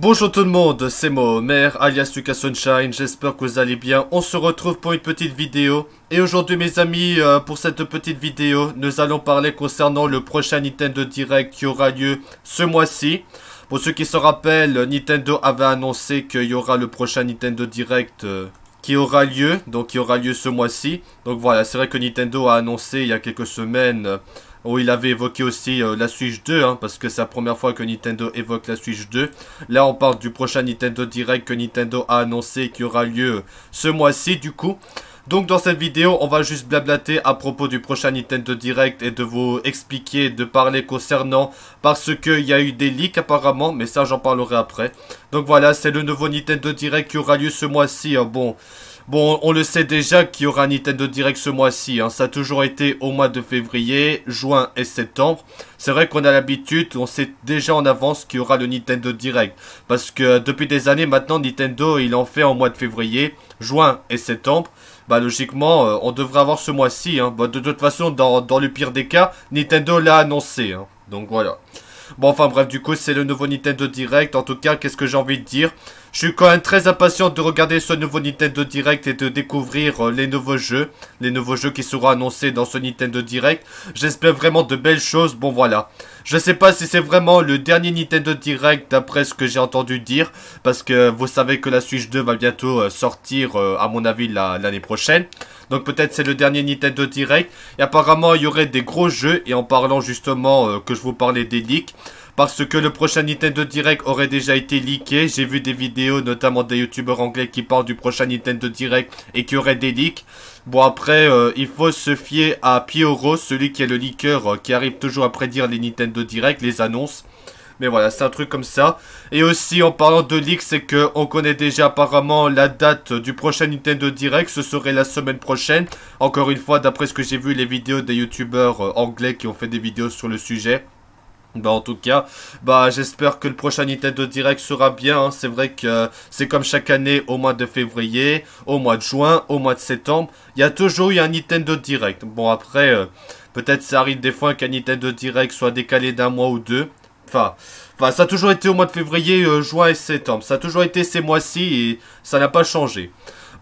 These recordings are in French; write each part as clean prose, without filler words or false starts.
Bonjour tout le monde, c'est Mohamer, alias Lucas Sunshine, j'espère que vous allez bien. On se retrouve pour une petite vidéo. Et aujourd'hui mes amis, pour cette petite vidéo, nous allons parler concernant le prochain Nintendo Direct qui aura lieu ce mois-ci. Pour ceux qui se rappellent, Nintendo avait annoncé qu'il y aura le prochain Nintendo Direct qui aura lieu, donc qui aura lieu ce mois-ci. Donc voilà, c'est vrai que Nintendo a annoncé il y a quelques semaines... où il avait évoqué aussi la Switch 2, hein, parce que c'est la première fois que Nintendo évoque la Switch 2. Là, on parle du prochain Nintendo Direct que Nintendo a annoncé qui aura lieu ce mois-ci, du coup. Donc, dans cette vidéo, on va juste blablater à propos du prochain Nintendo Direct et de vous expliquer, de parler concernant, parce qu'il y a eu des leaks apparemment, mais ça, j'en parlerai après. Donc voilà, c'est le nouveau Nintendo Direct qui aura lieu ce mois-ci, hein, Bon, on le sait déjà qu'il y aura un Nintendo Direct ce mois-ci, hein. Ça a toujours été au mois de février, juin et septembre. C'est vrai qu'on a l'habitude, on sait déjà en avance qu'il y aura le Nintendo Direct. Parce que depuis des années maintenant, Nintendo, il en fait en mois de février, juin et septembre. Bah logiquement, on devrait avoir ce mois-ci, hein. Bah, de toute façon, dans le pire des cas, Nintendo l'a annoncé, hein. Donc voilà. Bon, enfin bref, du coup, c'est le nouveau Nintendo Direct. En tout cas, qu'est-ce que j'ai envie de dire? Je suis quand même très impatient de regarder ce nouveau Nintendo Direct et de découvrir les nouveaux jeux qui seront annoncés dans ce Nintendo Direct. J'espère vraiment de belles choses. Bon, voilà. Je sais pas si c'est vraiment le dernier Nintendo Direct d'après ce que j'ai entendu dire. Parce que vous savez que la Switch 2 va bientôt sortir, à mon avis, l'année prochaine. Donc peut-être c'est le dernier Nintendo Direct. Et apparemment, il y aurait des gros jeux. Et en parlant justement que je vous parlais des leaks. Parce que le prochain Nintendo Direct aurait déjà été leaké. J'ai vu des vidéos, notamment des youtubeurs anglais qui parlent du prochain Nintendo Direct et qui aurait des leaks. Bon après, il faut se fier à Pyoro, celui qui est le leaker qui arrive toujours à prédire les Nintendo Direct, les annonces. Mais voilà, c'est un truc comme ça. Et aussi, en parlant de leaks, c'est que on connaît déjà apparemment la date du prochain Nintendo Direct. Ce serait la semaine prochaine. Encore une fois, d'après ce que j'ai vu, les vidéos des youtubeurs anglais qui ont fait des vidéos sur le sujet. Bah en tout cas, bah j'espère que le prochain Nintendo Direct sera bien, hein. C'est vrai que c'est comme chaque année au mois de février, au mois de juin, au mois de septembre. Il y a toujours eu un Nintendo Direct. Bon après, peut-être ça arrive des fois qu'un Nintendo Direct soit décalé d'un mois ou deux. Enfin, ça a toujours été au mois de février, juin et septembre. Ça a toujours été ces mois-ci et ça n'a pas changé.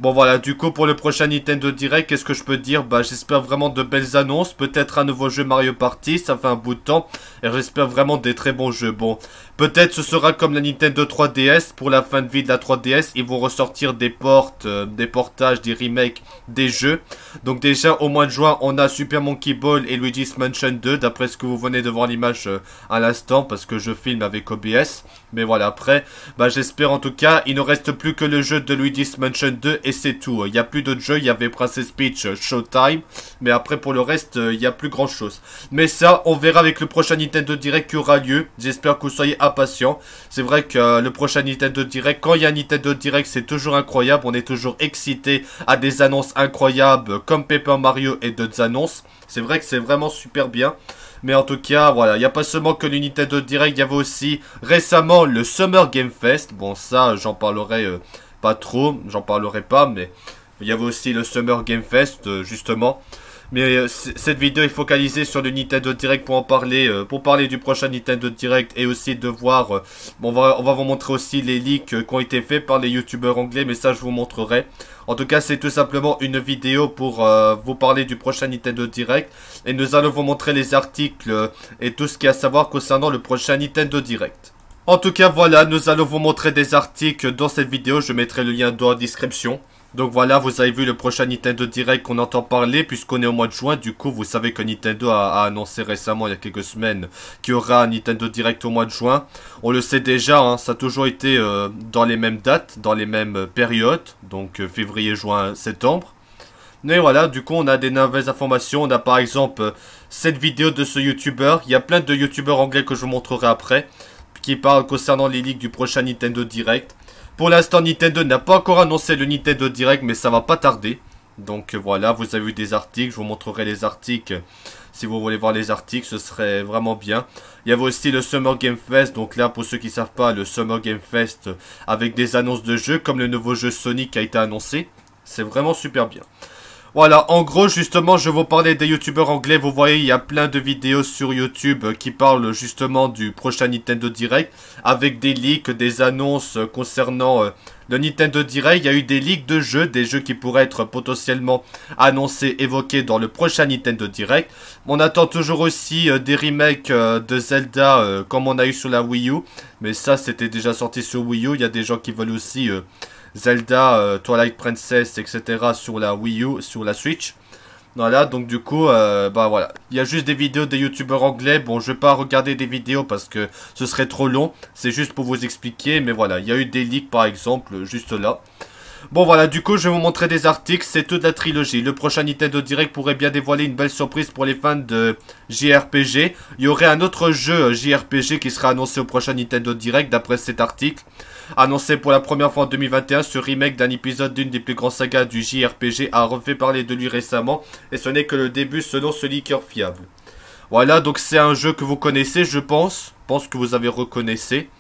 Bon voilà, du coup pour le prochain Nintendo Direct, qu'est-ce que je peux dire? Bah j'espère vraiment de belles annonces, peut-être un nouveau jeu Mario Party, ça fait un bout de temps, et j'espère vraiment des très bons jeux. Bon, peut-être ce sera comme la Nintendo 3DS, pour la fin de vie de la 3DS, ils vont ressortir des portages, des remakes des jeux. Donc déjà au mois de juin, on a Super Monkey Ball et Luigi's Mansion 2, d'après ce que vous venez de voir l'image à l'instant, parce que je filme avec OBS. Mais voilà, après, bah j'espère en tout cas, il ne reste plus que le jeu de Luigi's Mansion 2 et c'est tout. Il n'y a plus d'autres jeux, il y avait Princess Peach, Showtime, mais après pour le reste, il n'y a plus grand chose. Mais ça, on verra avec le prochain Nintendo Direct qui aura lieu. J'espère que vous soyez impatients. C'est vrai que le prochain Nintendo Direct, quand il y a un Nintendo Direct, c'est toujours incroyable. On est toujours excité à des annonces incroyables comme Paper Mario et d'autres annonces. C'est vrai que c'est vraiment super bien. Mais en tout cas, voilà, il n'y a pas seulement que le Nintendo Direct, il y avait aussi récemment le Summer Game Fest. Bon, ça, j'en parlerai pas trop, j'en parlerai pas, mais il y avait aussi le Summer Game Fest, justement. Mais cette vidéo est focalisée sur le Nintendo Direct pour parler du prochain Nintendo Direct et aussi de voir, on va vous montrer aussi les leaks qui ont été faits par les youtubeurs anglais, mais ça je vous montrerai. En tout cas, c'est tout simplement une vidéo pour vous parler du prochain Nintendo Direct et nous allons vous montrer les articles et tout ce qu'il y a à savoir concernant le prochain Nintendo Direct. En tout cas, voilà, nous allons vous montrer des articles dans cette vidéo, je mettrai le lien dans la description. Donc voilà, vous avez vu le prochain Nintendo Direct qu'on entend parler, puisqu'on est au mois de juin. Du coup, vous savez que Nintendo a annoncé récemment, il y a quelques semaines, qu'il y aura un Nintendo Direct au mois de juin. On le sait déjà, hein, ça a toujours été dans les mêmes dates, dans les mêmes périodes. Donc février, juin, septembre. Mais voilà, du coup, on a des nouvelles informations. On a par exemple cette vidéo de ce YouTuber. Il y a plein de YouTubeurs anglais que je vous montrerai après, qui parlent concernant les leaks du prochain Nintendo Direct. Pour l'instant, Nintendo n'a pas encore annoncé le Nintendo Direct, mais ça va pas tarder. Donc voilà, vous avez vu des articles, je vous montrerai les articles. Si vous voulez voir les articles, ce serait vraiment bien. Il y avait aussi le Summer Game Fest, donc là, pour ceux qui ne savent pas, le Summer Game Fest avec des annonces de jeux, comme le nouveau jeu Sonic qui a été annoncé. C'est vraiment super bien. Voilà, en gros, justement, je vais vous parler des youtubeurs anglais. Vous voyez, il y a plein de vidéos sur YouTube qui parlent justement du prochain Nintendo Direct, avec des leaks, des annonces concernant le Nintendo Direct. Il y a eu des leaks de jeux, des jeux qui pourraient être potentiellement annoncés, évoqués dans le prochain Nintendo Direct. On attend toujours aussi des remakes de Zelda comme on a eu sur la Wii U, mais ça, c'était déjà sorti sur Wii U. Il y a des gens qui veulent aussi Zelda, Twilight Princess, etc. sur la Wii U, sur la Switch. Voilà, donc du coup, bah voilà. Il y a juste des vidéos des youtubeurs anglais. Bon, je vais pas regarder des vidéos parce que ce serait trop long. C'est juste pour vous expliquer. Mais voilà, il y a eu des leaks par exemple, juste là. Bon voilà, du coup je vais vous montrer des articles, c'est toute la trilogie. Le prochain Nintendo Direct pourrait bien dévoiler une belle surprise pour les fans de JRPG. Il y aurait un autre jeu JRPG qui sera annoncé au prochain Nintendo Direct d'après cet article. Annoncé pour la première fois en 2021, ce remake d'un épisode d'une des plus grandes sagas du JRPG a refait parler de lui récemment. Et ce n'est que le début selon ce leaker fiable. Voilà, donc c'est un jeu que vous connaissez je pense. Je pense que vous avez reconnaissé.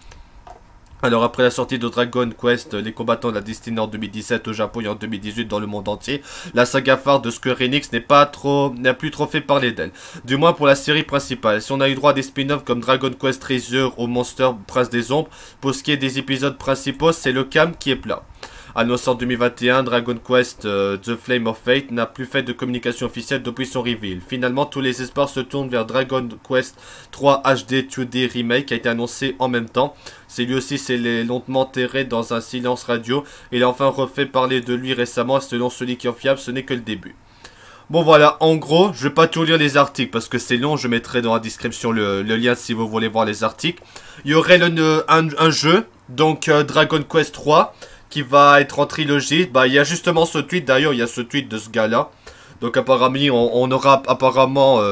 Alors après la sortie de Dragon Quest, les combattants de la Destiny en 2017 au Japon et en 2018 dans le monde entier, la saga phare de Square Enix n'a plus trop fait parler d'elle. Du moins pour la série principale. Si on a eu droit à des spin-offs comme Dragon Quest Treasure ou Monster Prince des Ombres, pour ce qui est des épisodes principaux, c'est le cam qui est plat. Annoncé en 2021, Dragon Quest The Flame of Fate n'a plus fait de communication officielle depuis son reveal. Finalement, tous les espoirs se tournent vers Dragon Quest 3 HD 2D Remake qui a été annoncé en même temps. C'est lui aussi s'est longtemps enterré dans un silence radio. Il a enfin refait parler de lui récemment, selon celui qui est fiable, ce n'est que le début. Bon voilà, en gros, je vais pas tout lire les articles parce que c'est long, je mettrai dans la description le lien si vous voulez voir les articles. Il y aurait un jeu, donc Dragon Quest 3, qui va être en trilogie. Bah il y a justement ce tweet, d'ailleurs il y a ce tweet de ce gars là. Donc apparemment on aura apparemment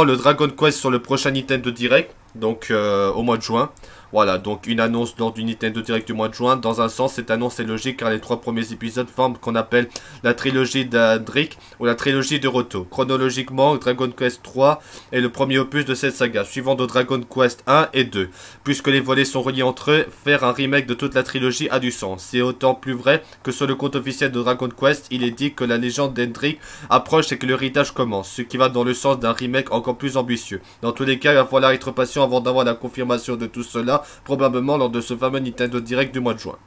le Dragon Quest sur le prochain Nintendo Direct. Donc au mois de juin. Voilà, donc une annonce lors du Nintendo Direct du mois de juin. Dans un sens, cette annonce est logique car les 3 premiers épisodes forment ce qu'on appelle la trilogie d'Adric ou la trilogie de Roto. Chronologiquement, Dragon Quest 3 est le premier opus de cette saga, suivant de Dragon Quest 1 et 2. Puisque les volets sont reliés entre eux, faire un remake de toute la trilogie a du sens. C'est autant plus vrai que sur le compte officiel de Dragon Quest, il est dit que la légende d'Hendrick approche et que l'héritage commence, ce qui va dans le sens d'un remake encore plus ambitieux. Dans tous les cas, il va falloir être patient avant d'avoir la confirmation de tout cela, probablement lors de ce fameux Nintendo Direct du mois de juin.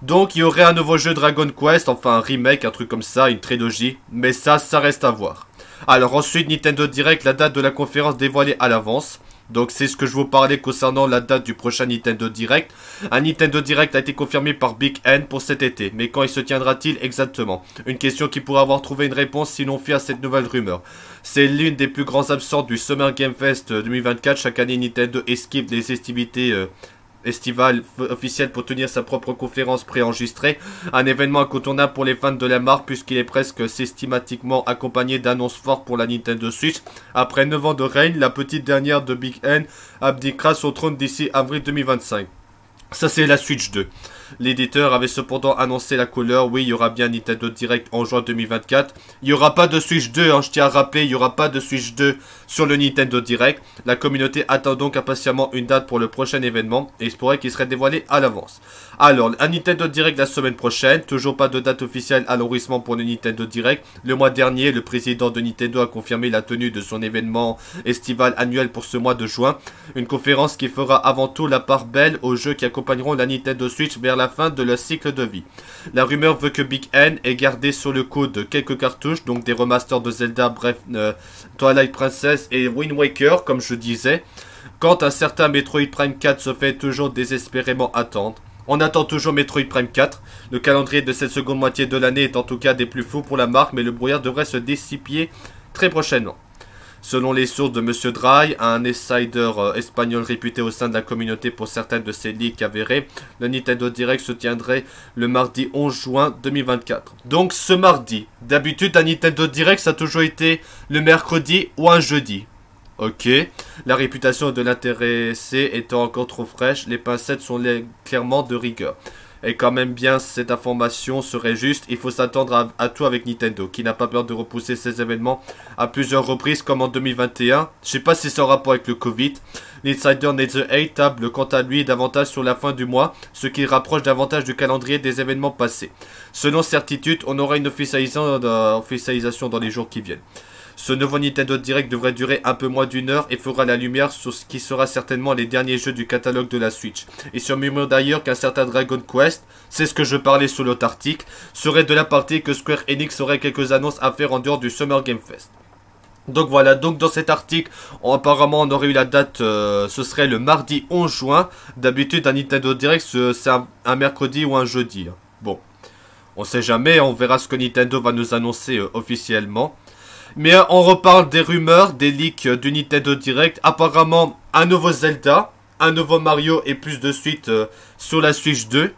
Donc il y aurait un nouveau jeu Dragon Quest, enfin un remake, un truc comme ça, une trilogie, mais ça reste à voir. Alors ensuite Nintendo Direct, la date de la conférence dévoilée à l'avance. Donc c'est ce que je vous parlais concernant la date du prochain Nintendo Direct. Un Nintendo Direct a été confirmé par Big N pour cet été. Mais quand il se tiendra-t-il exactement? Une question qui pourrait avoir trouvé une réponse si l'on fait à cette nouvelle rumeur. C'est l'une des plus grands absences du Summer Game Fest 2024. Chaque année Nintendo esquive les festivités estivale officielle pour tenir sa propre conférence préenregistrée. Un événement incontournable pour les fans de la marque puisqu'il est presque systématiquement accompagné d'annonces fortes pour la Nintendo Switch. Après 9 ans de règne, la petite dernière de Big N abdiquera son trône d'ici avril 2025. Ça c'est la Switch 2. L'éditeur avait cependant annoncé la couleur. Oui, il y aura bien Nintendo Direct en juin 2024. Il n'y aura pas de Switch 2, je tiens à rappeler, il n'y aura pas de Switch 2 sur le Nintendo Direct. La communauté attend donc impatiemment une date pour le prochain événement et il se pourrait qu'il serait dévoilé à l'avance. Alors, un Nintendo Direct la semaine prochaine. Toujours pas de date officielle à l'enregistrement pour le Nintendo Direct. Le mois dernier, le président de Nintendo a confirmé la tenue de son événement estival annuel pour ce mois de juin. Une conférence qui fera avant tout la part belle aux jeux qui accompagneront la Nintendo Switch vers la fin de leur cycle de vie. La rumeur veut que Big N ait gardé sur le coude quelques cartouches, donc des remasters de Zelda, bref, Twilight Princess et Wind Waker, comme je disais. Quand un certain Metroid Prime 4 se fait toujours désespérément attendre. On attend toujours Metroid Prime 4. Le calendrier de cette seconde moitié de l'année est en tout cas des plus fous pour la marque, mais le brouillard devrait se dissiper très prochainement. Selon les sources de Monsieur Dry, un insider espagnol réputé au sein de la communauté pour certaines de ses leaks avérés, le Nintendo Direct se tiendrait le mardi 11 juin 2024. Donc ce mardi, d'habitude un Nintendo Direct ça a toujours été le mercredi ou un jeudi. Ok, la réputation de l'intéressé étant encore trop fraîche, les pincettes sont clairement de rigueur. Et quand même bien cette information serait juste, il faut s'attendre à tout avec Nintendo, qui n'a pas peur de repousser ces événements à plusieurs reprises comme en 2021. Je sais pas si c'est en rapport avec le Covid. L'insider Nate the 8 table quant à lui davantage sur la fin du mois, ce qui rapproche davantage du calendrier des événements passés. Selon certitude, on aura une officialisation dans les jours qui viennent. Ce nouveau Nintendo Direct devrait durer un peu moins d'une heure et fera la lumière sur ce qui sera certainement les derniers jeux du catalogue de la Switch. Et sur murmure d'ailleurs qu'un certain Dragon Quest, c'est ce que je parlais sous l'autre article, serait de la partie que Square Enix aurait quelques annonces à faire en dehors du Summer Game Fest. Donc voilà, donc dans cet article, apparemment on aurait eu la date, ce serait le mardi 11 juin. D'habitude un Nintendo Direct c'est un mercredi ou un jeudi. Bon, on sait jamais, on verra ce que Nintendo va nous annoncer officiellement. Mais on reparle des rumeurs, des leaks du Nintendo Direct. Apparemment, un nouveau Zelda, un nouveau Mario et plus de suite sur la Switch 2.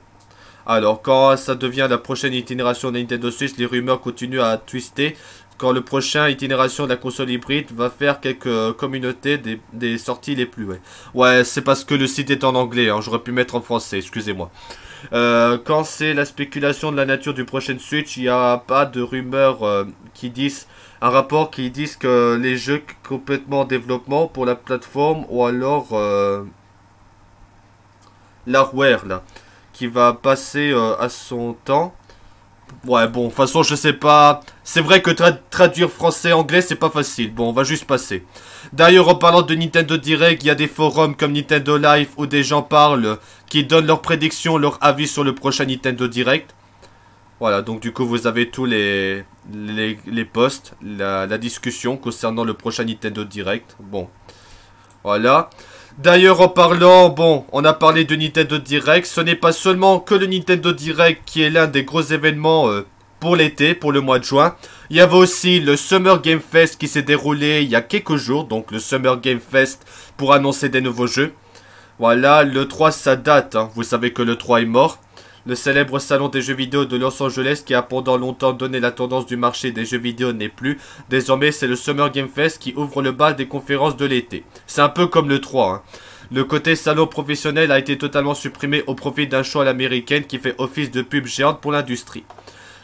Alors, quand ça devient la prochaine itération de Nintendo Switch, les rumeurs continuent à twister. Quand le prochain itération de la console hybride va faire quelques communautés des sorties les plus... Ouais, c'est parce que le site est en anglais, hein, j'aurais pu mettre en français, excusez-moi. Quand c'est la spéculation de la nature du prochain Switch, il n'y a pas de rumeurs qui disent... Un rapport qui disent que les jeux complètement en développement pour la plateforme ou alors l'hardware là qui va passer à son temps. Ouais bon, de toute façon je sais pas. C'est vrai que traduire français-anglais c'est pas facile. Bon on va juste passer. D'ailleurs en parlant de Nintendo Direct, il y a des forums comme Nintendo Live où des gens parlent qui donnent leurs prédictions, leurs avis sur le prochain Nintendo Direct. Voilà, donc du coup vous avez tous les posts, la discussion concernant le prochain Nintendo Direct. Bon, voilà. D'ailleurs en parlant, bon, on a parlé de Nintendo Direct. Ce n'est pas seulement que le Nintendo Direct qui est l'un des gros événements pour l'été, pour le mois de juin. Il y avait aussi le Summer Game Fest qui s'est déroulé il y a quelques jours. Donc le Summer Game Fest pour annoncer des nouveaux jeux. Voilà, le 3 ça date, hein. Vous savez que le 3 est mort. Le célèbre salon des jeux vidéo de Los Angeles qui a pendant longtemps donné la tendance du marché des jeux vidéo n'est plus. Désormais c'est le Summer Game Fest qui ouvre le bal des conférences de l'été. C'est un peu comme le 3. Hein. Le côté salon professionnel a été totalement supprimé au profit d'un show à l'américaine qui fait office de pub géante pour l'industrie.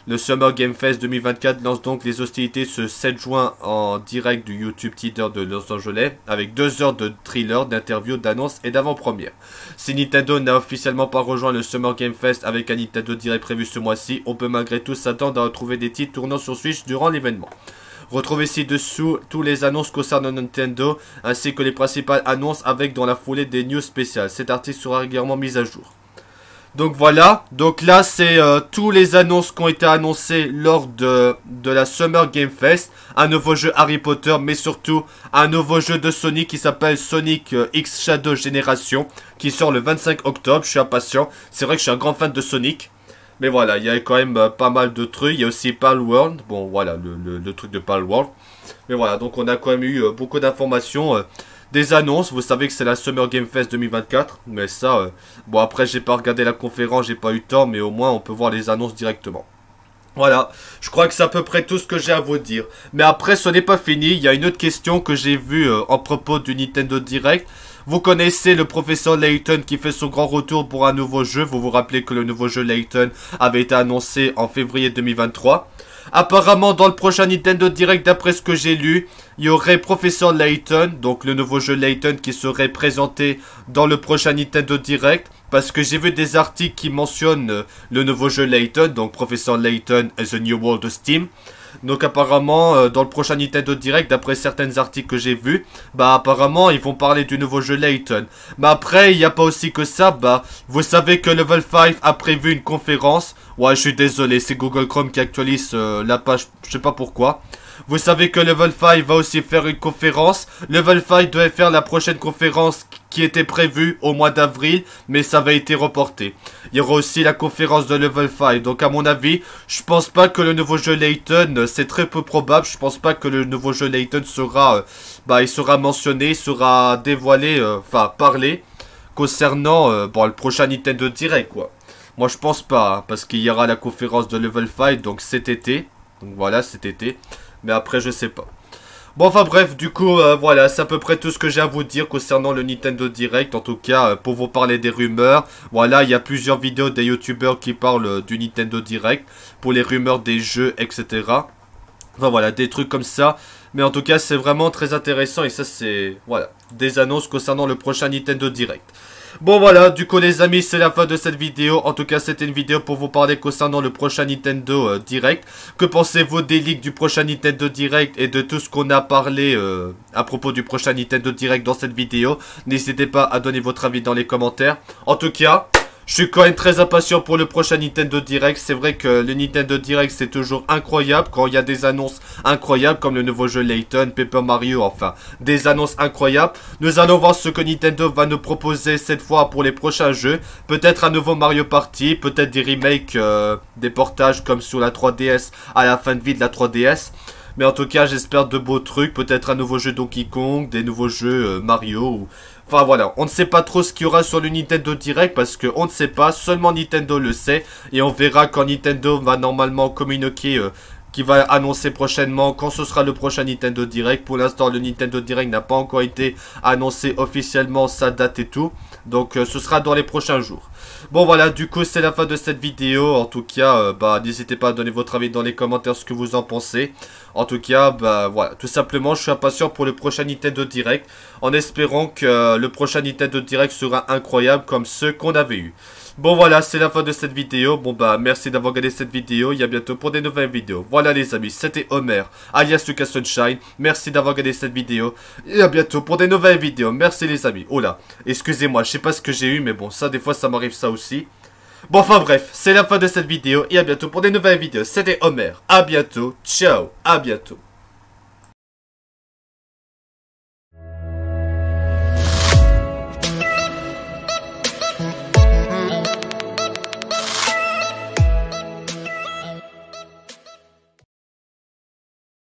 Le Summer Game Fest 2024 lance donc les hostilités ce 7 juin en direct du YouTube Theater de Los Angeles avec 2 heures de thriller, d'interviews, d'annonces et d'avant-première. Si Nintendo n'a officiellement pas rejoint le Summer Game Fest avec un Nintendo Direct prévu ce mois-ci, on peut malgré tout s'attendre à retrouver des titres tournant sur Switch durant l'événement. Retrouvez ci-dessous tous les annonces concernant Nintendo ainsi que les principales annonces avec dans la foulée des news spéciales. Cet article sera régulièrement mis à jour. Donc voilà, donc là c'est tous les annonces qui ont été annoncées lors de la Summer Game Fest. Un nouveau jeu Harry Potter, mais surtout un nouveau jeu de Sonic qui s'appelle Sonic X Shadow Generation, qui sort le 25 octobre, je suis impatient. C'est vrai que je suis un grand fan de Sonic. Mais voilà, il y a quand même pas mal de trucs. Il y a aussi Palworld, bon voilà, le truc de Palworld. Mais voilà, donc on a quand même eu beaucoup d'informations. Des annonces, vous savez que c'est la Summer Game Fest 2024, mais ça, bon après j'ai pas regardé la conférence, j'ai pas eu le temps, mais au moins on peut voir les annonces directement. Voilà, je crois que c'est à peu près tout ce que j'ai à vous dire. Mais après ce n'est pas fini, il y a une autre question que j'ai vue en propos du Nintendo Direct. Vous connaissez le professeur Layton qui fait son grand retour pour un nouveau jeu, vous vous rappelez que le nouveau jeu Layton avait été annoncé en février 2023. Apparemment dans le prochain Nintendo Direct, d'après ce que j'ai lu, il y aurait Professor Layton, donc le nouveau jeu Layton qui serait présenté dans le prochain Nintendo Direct. Parce que j'ai vu des articles qui mentionnent le nouveau jeu Layton, donc Professor Layton and the New World of Steam. Donc apparemment dans le prochain Nintendo Direct, d'après certains articles que j'ai vus, bah apparemment ils vont parler du nouveau jeu Layton. Mais après il n'y a pas aussi que ça, bah vous savez que Level 5 a prévu une conférence. Ouais je suis désolé, c'est Google Chrome qui actualise la page, je sais pas pourquoi. Vous savez que Level 5 va aussi faire une conférence. Level 5 devait faire la prochaine conférence qui était prévue au mois d'avril, mais ça avait été reporté. Il y aura aussi la conférence de Level 5. Donc à mon avis, je pense pas que le nouveau jeu Layton, c'est très peu probable. Je pense pas que le nouveau jeu Layton sera, il sera mentionné, sera dévoilé, enfin parlé concernant bon, le prochain Nintendo Direct quoi. Moi je pense pas, hein, parce qu'il y aura la conférence de Level 5 donc cet été. Donc voilà cet été. Mais après je sais pas. Bon, enfin bref, du coup, voilà, c'est à peu près tout ce que j'ai à vous dire concernant le Nintendo Direct. En tout cas, pour vous parler des rumeurs, voilà, il y a plusieurs vidéos des youtubeurs qui parlent du Nintendo Direct, pour les rumeurs des jeux, etc. Enfin voilà, des trucs comme ça. Mais en tout cas, c'est vraiment très intéressant et ça, c'est, voilà, des annonces concernant le prochain Nintendo Direct. Bon voilà, du coup les amis, c'est la fin de cette vidéo. En tout cas, c'était une vidéo pour vous parler concernant le prochain Nintendo Direct. Que pensez-vous des leaks du prochain Nintendo Direct et de tout ce qu'on a parlé à propos du prochain Nintendo Direct dans cette vidéo? N'hésitez pas à donner votre avis dans les commentaires. En tout cas, je suis quand même très impatient pour le prochain Nintendo Direct. C'est vrai que le Nintendo Direct, c'est toujours incroyable quand il y a des annonces incroyables comme le nouveau jeu Layton, Paper Mario, enfin, des annonces incroyables. Nous allons voir ce que Nintendo va nous proposer cette fois pour les prochains jeux. Peut-être un nouveau Mario Party, peut-être des remakes, des portages comme sur la 3DS à la fin de vie de la 3DS. Mais en tout cas, j'espère de beaux trucs. Peut-être un nouveau jeu Donkey Kong, des nouveaux jeux Mario. Enfin voilà, on ne sait pas trop ce qu'il y aura sur le Nintendo Direct parce qu'on ne sait pas. Seulement Nintendo le sait. Et on verra quand Nintendo va normalement communiquer, qui va annoncer prochainement quand ce sera le prochain Nintendo Direct. Pour l'instant, le Nintendo Direct n'a pas encore été annoncé officiellement, sa date et tout. Donc ce sera dans les prochains jours. Bon voilà, du coup c'est la fin de cette vidéo. En tout cas, n'hésitez pas à donner votre avis dans les commentaires ce que vous en pensez. En tout cas, voilà, tout simplement je suis impatient pour le prochain Nintendo Direct. En espérant que le prochain Nintendo Direct sera incroyable comme ceux qu'on avait eu. Bon voilà, c'est la fin de cette vidéo. Bon merci d'avoir regardé cette vidéo. Et à bientôt pour des nouvelles vidéos. Voilà les amis, c'était Homer, alias Lucas Sunshine. Merci d'avoir regardé cette vidéo. Et à bientôt pour des nouvelles vidéos. Merci les amis. Oh là, excusez-moi, je sais pas ce que j'ai eu, mais bon, ça des fois ça m'arrive ça aussi. Bon enfin bref, c'est la fin de cette vidéo. Et à bientôt pour des nouvelles vidéos. C'était Homer. À bientôt. Ciao. À bientôt.